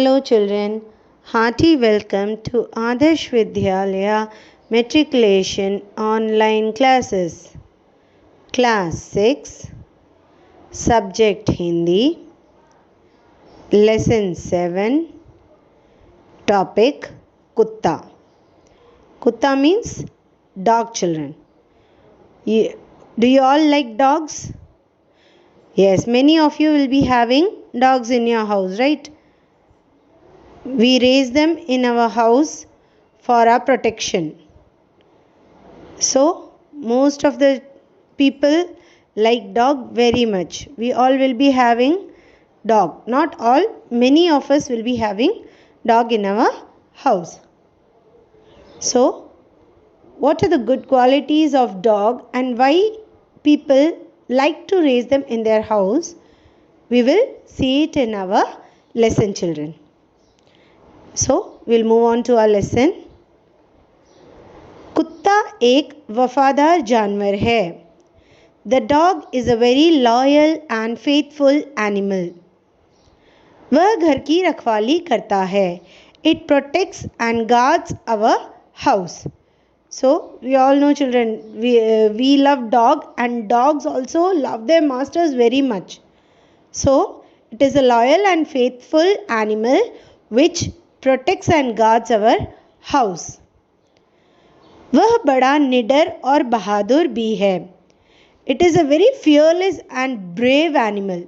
Hello children, hearty welcome to Adarsh Vidyalaya Matriculation Online Classes. Class 6, Subject Hindi, Lesson 7, Topic Kutta. Kutta means dog children. Do you all like dogs? Yes, many of you will be having dogs in your house, right? We raise them in our house for our protection. So, most of the people like dog very much. We all will be having dog. Not all, many of us will be having dog in our house. So, what are the good qualities of dog and why people like to raise them in their house? We will see it in our lesson, children. So, we'll move on to our lesson. कुत्ता एक वफादार जानवर है. The dog is a very loyal and faithful animal. वह घर की रखवाली करता है. It protects and guards our house. So, we all know children, we love dog and dogs also love their masters very much. So, it is a loyal and faithful animal which protects and guards our house. वह बड़ा निडर और बहादुर भी है. It is a very fearless and brave animal.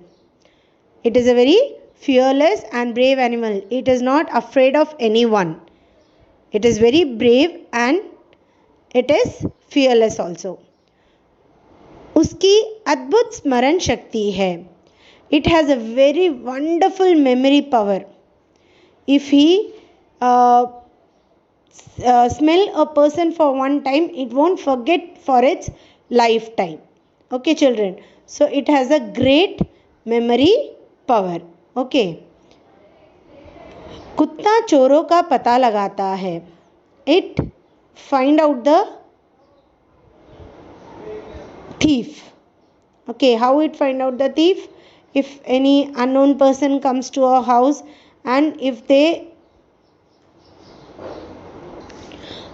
It is a very fearless and brave animal. It is not afraid of anyone. It is very brave and it is fearless also. उसकी अद्भुत स्मरण शक्ति है. It has a very wonderful memory power. If he smell a person for one time, it won't forget for its lifetime. Okay children, so it has a great memory power. Okay. कुत्ता चोरों का पता लगाता है. It find out the thief. Okay, how it find out the thief? If any unknown person comes to our house and if they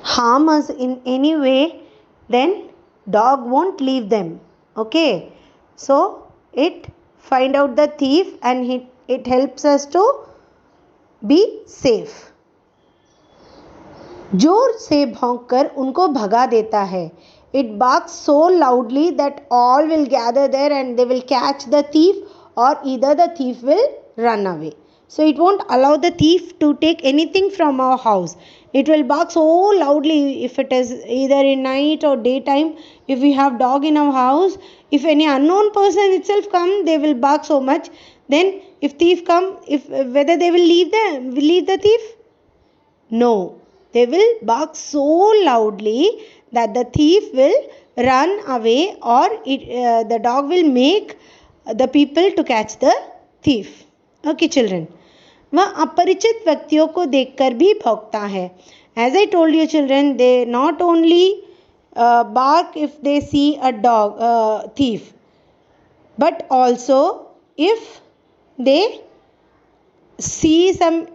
harm us in any way, then dog won't leave them. Okay, so it find out the thief and it helps us to be safe. जोर से भौंककर उनको भगा देता है. It barks so loudly that all will gather there and they will catch the thief, or either the thief will run away. So it won't allow the thief to take anything from our house. It will bark so loudly if it is either in night or daytime. If we have dog in our house, if any unknown person itself come, they will bark so much. Then if thief come, whether they will leave the thief? No. They will bark so loudly that the thief will run away, or the dog will make the people to catch the thief. Okay children. वह अपरिचित व्यक्तियों को देखकर भी भौंकता है. As I told you children, they not only bark if they see a dog thief, but also if they see some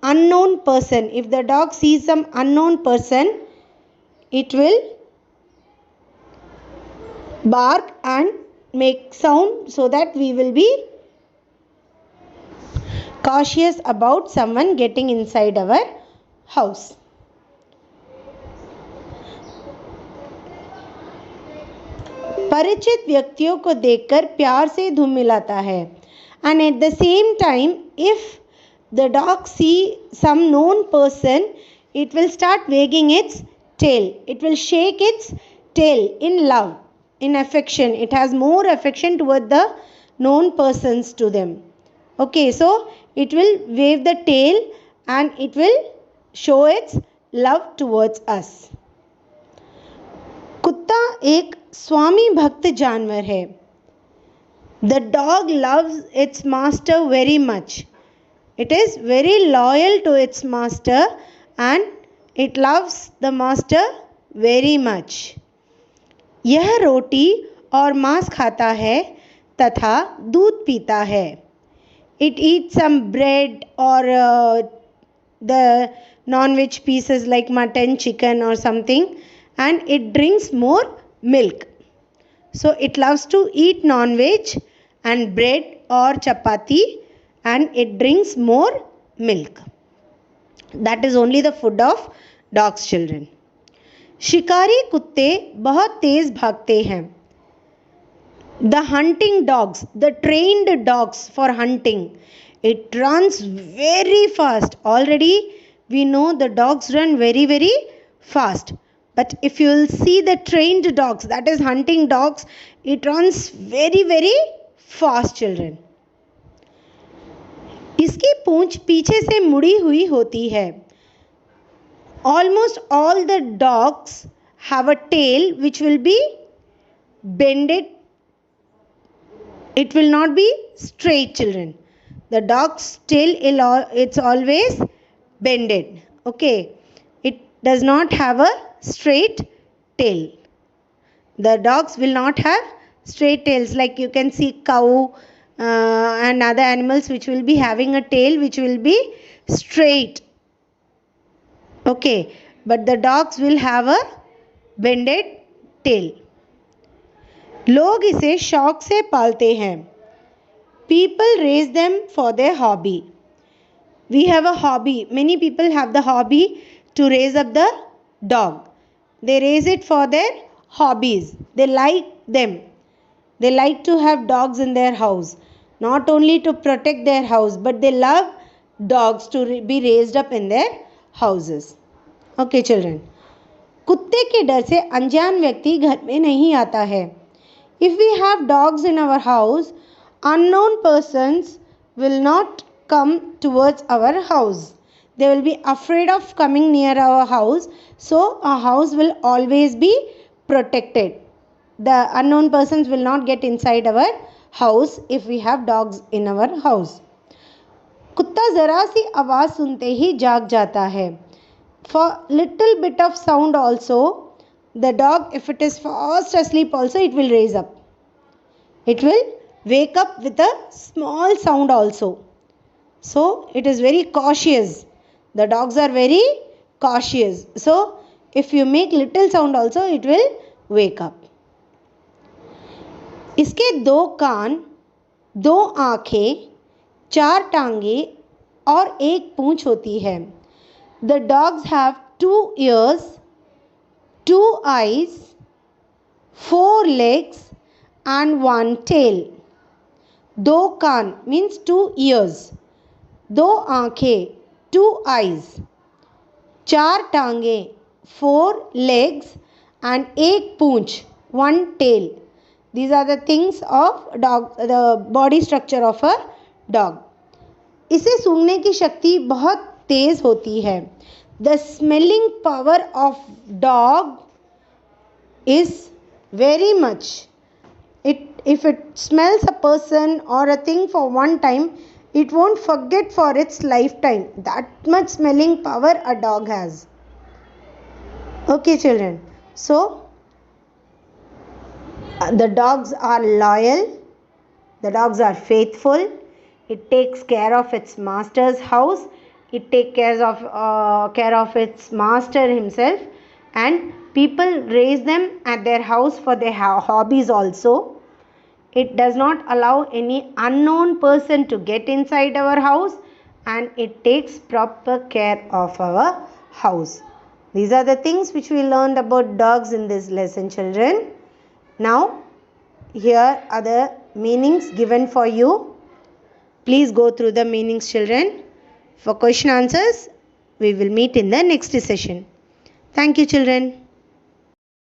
unknown person. If the dog sees some unknown person, it will bark and make sound so that we will be cautious about someone getting inside our house. परिचित व्यक्तियों को देखकर प्यार से धूम मिलाता है. And at the same time, if the dog see some known person, it will start wagging its tail. It will shake its tail in love, in affection. It has more affection toward the known persons to them. Okay, so it will wave the tail and it will show its love towards us. कुत्ता एक स्वामी भक्त जानवर है. The dog loves its master very much. It is very loyal to its master and it loves the master very much. यह रोटी और मांस खाता है तथा दूध पीता है. It eats some bread or the non-veg pieces like mutton, chicken or something, and it drinks more milk. So it loves to eat non-veg and bread or chapati, and it drinks more milk. That is only the food of dogs, children. शिकारी कुत्ते बहुत तेज भागते हैं. The hunting dogs, the trained dogs for hunting, it runs very fast. Already we know the dogs run very, very fast. But if you will see the trained dogs, that is hunting dogs, it runs very, very fast, children. इसकी पूंछ पीछे से मुड़ी हुई होती है. Almost all the dogs have a tail which will be bended. It will not be straight, children. The dog's tail, it's always bended. Okay. It does not have a straight tail. The dogs will not have straight tails. Like you can see cow and other animals which will be having a tail which will be straight. Okay. But the dogs will have a bended tail. लोग इसे शौक से पालते हैं. People raise them for their hobby. We have a hobby. Many people have the hobby to raise up the dog. They raise it for their hobbies. They like them. They like to have dogs in their house. Not only to protect their house, but they love dogs to be raised up in their houses. Okay, children. कुत्ते के डर से अनजान व्यक्ति घर में नहीं आता है. If we have dogs in our house, unknown persons will not come towards our house. They will be afraid of coming near our house. So our house will always be protected. The unknown persons will not get inside our house if we have dogs in our house. कुत्ता जरा सी आवाज़ सुनते ही जाग जाता है. For little bit of sound also, the dog, if it is fast asleep also, it will raise up. It will wake up with a small sound also. So it is very cautious. The dogs are very cautious. So if you make little sound also, it will wake up. इसके 2 कान, 2 आँखें, 4 टांगे और 1 पूँछ होती है. The dogs have 2 ears, 2 eyes, 4 legs and 1 tail. 2 can't means 2 ears, 2 आँखें, 2 eyes, 4 टांगे, 4 legs and 1 पूँछ, 1 tail. These are the things of dog, the body structure of a dog. इसे सूंघने की शक्ति बहुत तेज होती है. The smelling power of dog is very much. If it smells a person or a thing for one time, it won't forget for its lifetime. That much smelling power a dog has. Okay, children. So the dogs are loyal. The dogs are faithful. It takes care of its master's house. It takes care of its master himself, and people raise them at their house for their hobbies also. It does not allow any unknown person to get inside our house, and it takes proper care of our house. These are the things which we learned about dogs in this lesson, children. Now, here are the meanings given for you. Please go through the meanings, children. For question answers, we will meet in the next session. Thank you, children.